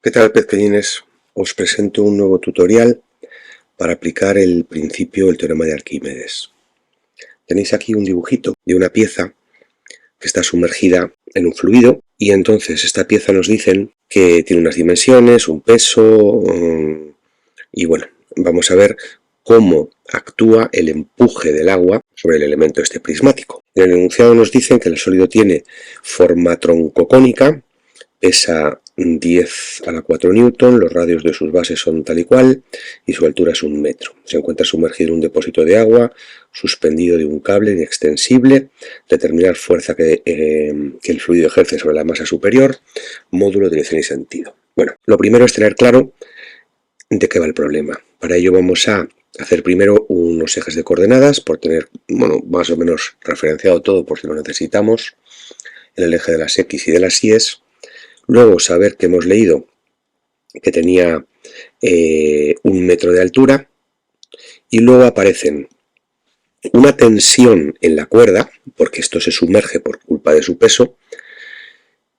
¿Qué tal, pequeñines? Os presento un nuevo tutorial para aplicar el principio del teorema de Arquímedes. Tenéis aquí un dibujito de una pieza que está sumergida en un fluido y entonces esta pieza nos dicen que tiene unas dimensiones, un peso y bueno, vamos a ver cómo actúa el empuje del agua sobre el elemento este prismático. En el enunciado nos dicen que el sólido tiene forma troncocónica, pesa 10 a la 4 newton, los radios de sus bases son tal y cual y su altura es 1 metro. Se encuentra sumergido en un depósito de agua, suspendido de un cable inextensible, determinar fuerza que el fluido ejerce sobre la masa superior, módulo, dirección y sentido. Bueno, lo primero es tener claro de qué va el problema. Para ello vamos a hacer primero unos ejes de coordenadas, por tener, bueno, más o menos referenciado todo por si lo necesitamos, en el eje de las X y de las Y. Luego saber que hemos leído que tenía 1 metro de altura y luego aparecen una tensión en la cuerda, porque esto se sumerge por culpa de su peso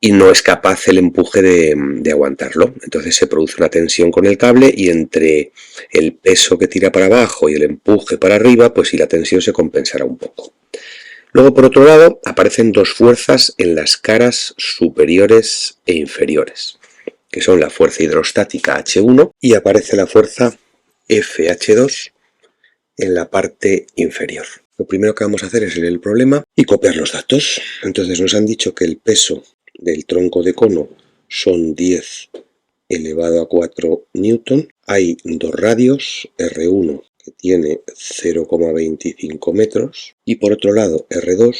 y no es capaz el empuje de aguantarlo. Entonces se produce una tensión con el cable y entre el peso que tira para abajo y el empuje para arriba, pues sí, la tensión se compensará un poco. Luego, por otro lado, aparecen dos fuerzas en las caras superiores e inferiores, que son la fuerza hidrostática H1 y aparece la fuerza FH2 en la parte inferior. Lo primero que vamos a hacer es leer el problema y copiar los datos. Entonces nos han dicho que el peso del tronco de cono son 10 elevado a 4 newton. Hay dos radios, R1 que tiene 0,25 metros y por otro lado R2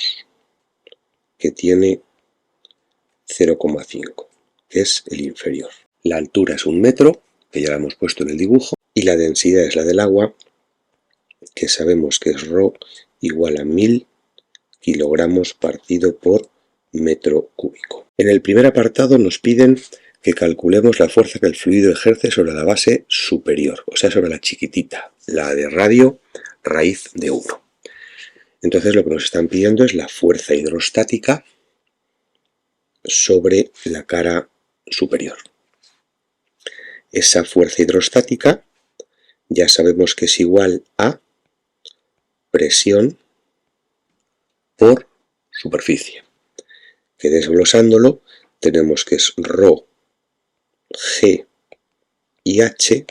que tiene 0,5, que es el inferior. La altura es 1 metro, que ya la hemos puesto en el dibujo, y la densidad es la del agua, que sabemos que es ρ igual a 1000 kilogramos partido por metro cúbico. En el primer apartado nos piden que calculemos la fuerza que el fluido ejerce sobre la base superior, o sea, sobre la chiquitita, la de radio raíz de 1. Entonces lo que nos están pidiendo es la fuerza hidrostática sobre la cara superior. Esa fuerza hidrostática ya sabemos que es igual a presión por superficie, que desglosándolo tenemos que es ρ, g y h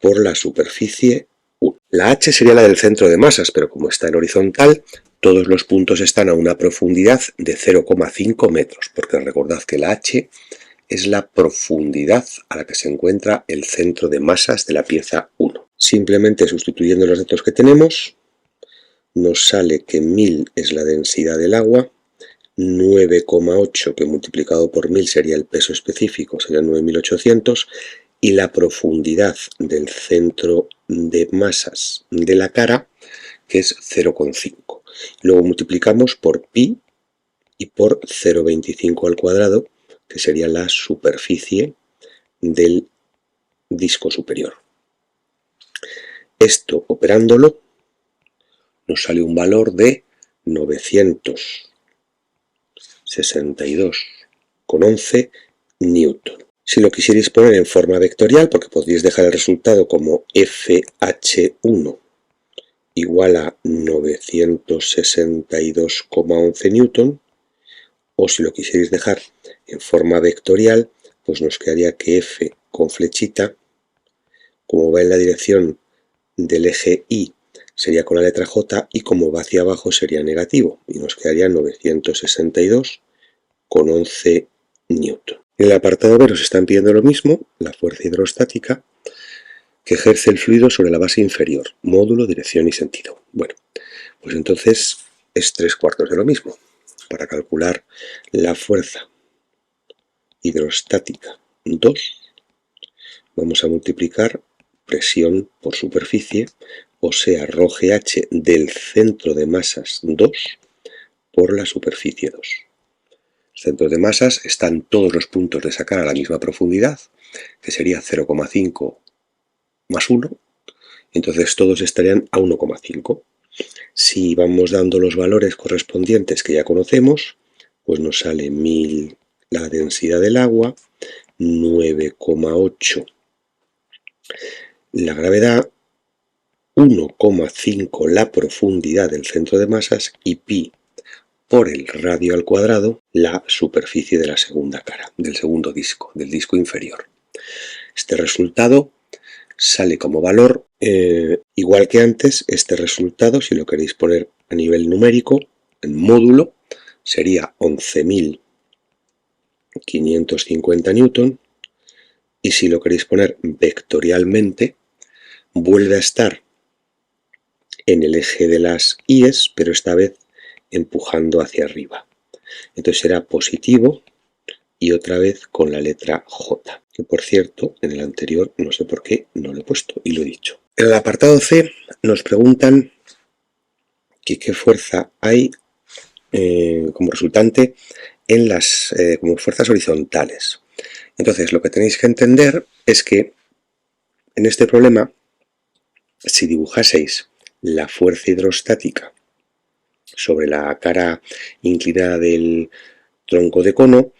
por la superficie 1. La h sería la del centro de masas, pero como está en horizontal, todos los puntos están a una profundidad de 0,5 metros, porque recordad que la h es la profundidad a la que se encuentra el centro de masas de la pieza 1. Simplemente sustituyendo los datos que tenemos, nos sale que 1000 es la densidad del agua, 9,8 que multiplicado por 1000 sería el peso específico, sería 9800, y la profundidad del centro de masas de la cara, que es 0,5. Luego multiplicamos por pi y por 0,25 al cuadrado, que sería la superficie del disco superior. Esto operándolo nos sale un valor de 962,11 newton. Si lo quisierais poner en forma vectorial, porque podríais dejar el resultado como FH1 igual a 962,11 newton, o si lo quisierais dejar en forma vectorial, pues nos quedaría que F con flechita, como va en la dirección del eje Y, sería con la letra J, y como va hacia abajo sería negativo, y nos quedaría 962,11 newton. En el apartado B nos están pidiendo lo mismo, la fuerza hidrostática que ejerce el fluido sobre la base inferior, módulo, dirección y sentido. Bueno, pues entonces es 3/4 de lo mismo. Para calcular la fuerza hidrostática 2, vamos a multiplicar presión por superficie, o sea, ρgh del centro de masas 2 por la superficie 2. Centros de masas están todos los puntos de esa cara a la misma profundidad, que sería 0,5 más 1, entonces todos estarían a 1,5. Si vamos dando los valores correspondientes que ya conocemos, pues nos sale 1000 la densidad del agua, 9,8 la gravedad, 1,5 la profundidad del centro de masas y pi por el radio al cuadrado la superficie de la segunda cara, del segundo disco, del disco inferior. Este resultado sale como valor, igual que antes. Este resultado, si lo queréis poner a nivel numérico, en módulo, sería 11.550 newton, y si lo queréis poner vectorialmente, vuelve a estar en el eje de las íes, pero esta vez empujando hacia arriba. Entonces será positivo y otra vez con la letra J, que por cierto, en el anterior no sé por qué no lo he puesto y lo he dicho. En el apartado C nos preguntan que qué fuerza hay como resultante en las como fuerzas horizontales. Entonces lo que tenéis que entender es que en este problema, si dibujaseis la fuerza hidrostática sobre la cara inclinada del tronco de cono,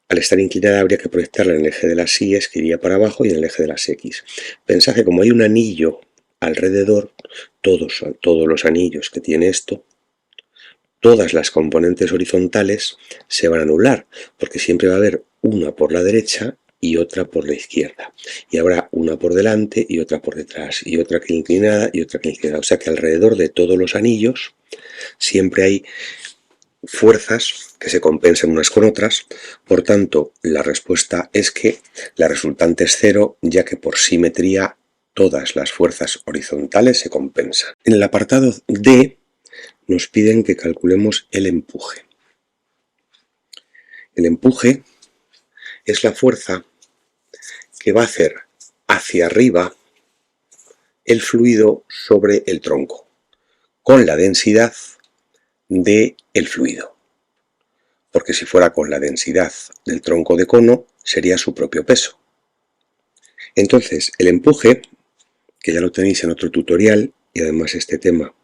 al estar inclinada habría que proyectarla en el eje de las Y, que iría para abajo, y en el eje de las X. Pensad que como hay un anillo alrededor, todos los anillos que tiene esto, todas las componentes horizontales se van a anular, porque siempre va a haber una por la derecha y otra por la izquierda. Y habrá una por delante y otra por detrás, y otra que inclinada y otra que inclinada. O sea que alrededor de todos los anillos siempre hay fuerzas que se compensan unas con otras. Por tanto, la respuesta es que la resultante es cero, ya que por simetría todas las fuerzas horizontales se compensan. En el apartado D nos piden que calculemos el empuje. El empuje es la fuerza que va a hacer hacia arriba el fluido sobre el tronco, con la densidad del fluido. Porque si fuera con la densidad del tronco de cono, sería su propio peso. Entonces, el empuje, que ya lo tenéis en otro tutorial, y además este tema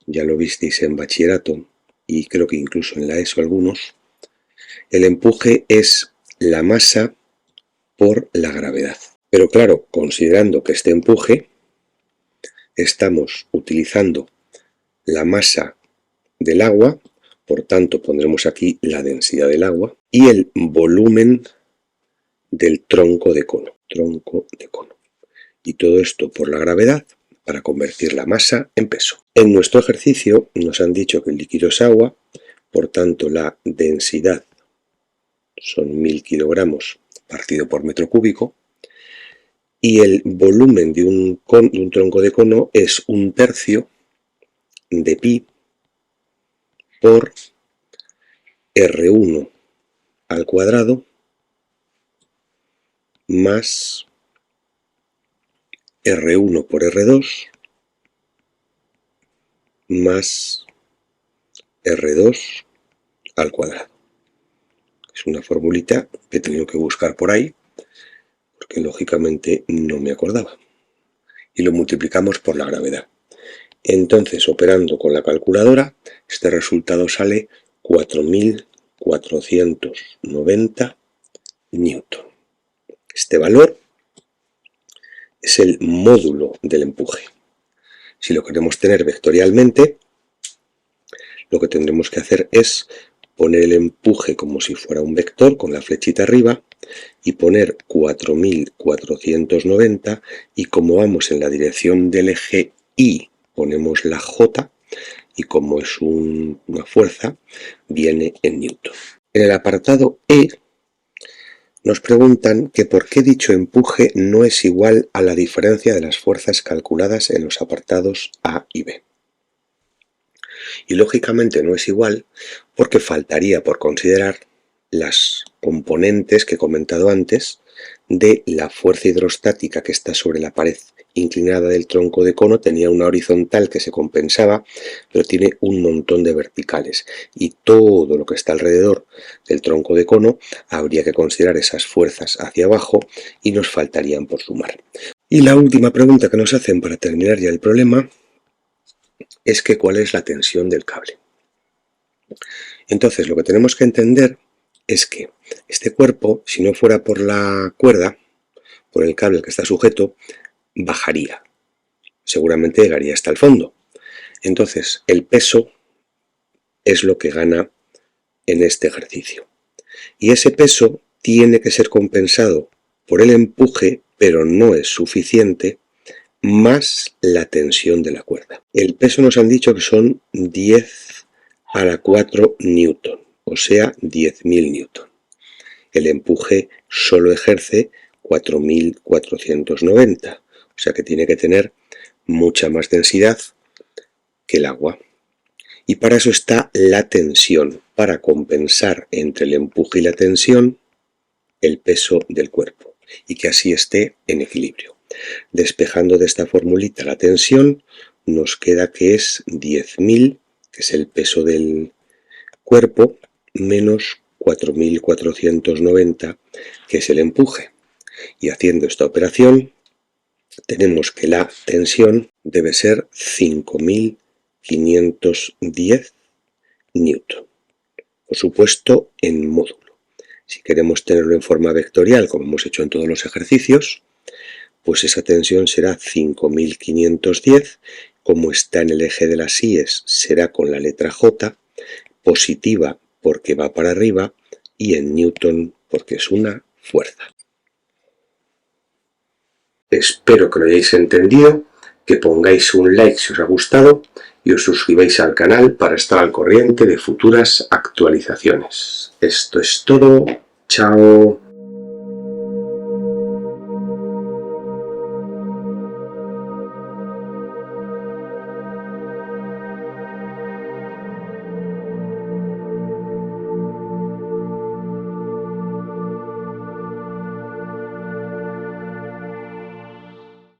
ya lo visteis en bachillerato, y creo que incluso en la ESO algunos, el empuje es la masa por la gravedad. Pero claro, considerando que este empuje estamos utilizando la masa del agua, por tanto pondremos aquí la densidad del agua, y el volumen del tronco de cono. Y todo esto por la gravedad, para convertir la masa en peso. En nuestro ejercicio nos han dicho que el líquido es agua, por tanto la densidad son 1000 kilogramos partido por metro cúbico, y el volumen de un tronco de cono es 1/3 de pi por R1 al cuadrado más R1 por R2 más R2 al cuadrado. Es una formulita que he tenido que buscar por ahí, porque lógicamente no me acordaba. Y lo multiplicamos por la gravedad. Entonces, operando con la calculadora, este resultado sale 4.490 newton. Este valor es el módulo del empuje. Si lo queremos tener vectorialmente, lo que tendremos que hacer es poner el empuje como si fuera un vector con la flechita arriba y poner 4.490, y como vamos en la dirección del eje Y ponemos la J, y como es una fuerza viene en newton. En el apartado E nos preguntan que por qué dicho empuje no es igual a la diferencia de las fuerzas calculadas en los apartados A y B. Y lógicamente no es igual porque faltaría por considerar las componentes que he comentado antes de la fuerza hidrostática que está sobre la pared inclinada del tronco de cono. Tenía una horizontal que se compensaba, pero tiene un montón de verticales, y todo lo que está alrededor del tronco de cono habría que considerar esas fuerzas hacia abajo y nos faltarían por sumar. Y la última pregunta que nos hacen para terminar ya el problema es que cuál es la tensión del cable. Entonces lo que tenemos que entender es que este cuerpo, si no fuera por la cuerda, por el cable al que está sujeto, bajaría. Seguramente llegaría hasta el fondo. Entonces, el peso es lo que gana en este ejercicio. Y ese peso tiene que ser compensado por el empuje, pero no es suficiente, más la tensión de la cuerda. El peso nos han dicho que son 10 a la 4 newton, o sea, 10.000 newton. El empuje solo ejerce 4.490, o sea que tiene que tener mucha más densidad que el agua. Y para eso está la tensión, para compensar entre el empuje y la tensión el peso del cuerpo, y que así esté en equilibrio. Despejando de esta formulita la tensión, nos queda que es 10.000, que es el peso del cuerpo, menos 4.490, que es el empuje. Y haciendo esta operación, tenemos que la tensión debe ser 5.510 newton. Por supuesto, en módulo. Si queremos tenerlo en forma vectorial, como hemos hecho en todos los ejercicios, pues esa tensión será 5.510. Como está en el eje de las íes, será con la letra J, positiva porque va para arriba y en newton porque es una fuerza. Espero que lo hayáis entendido, que pongáis un like si os ha gustado y os suscribáis al canal para estar al corriente de futuras actualizaciones. Esto es todo. Chao.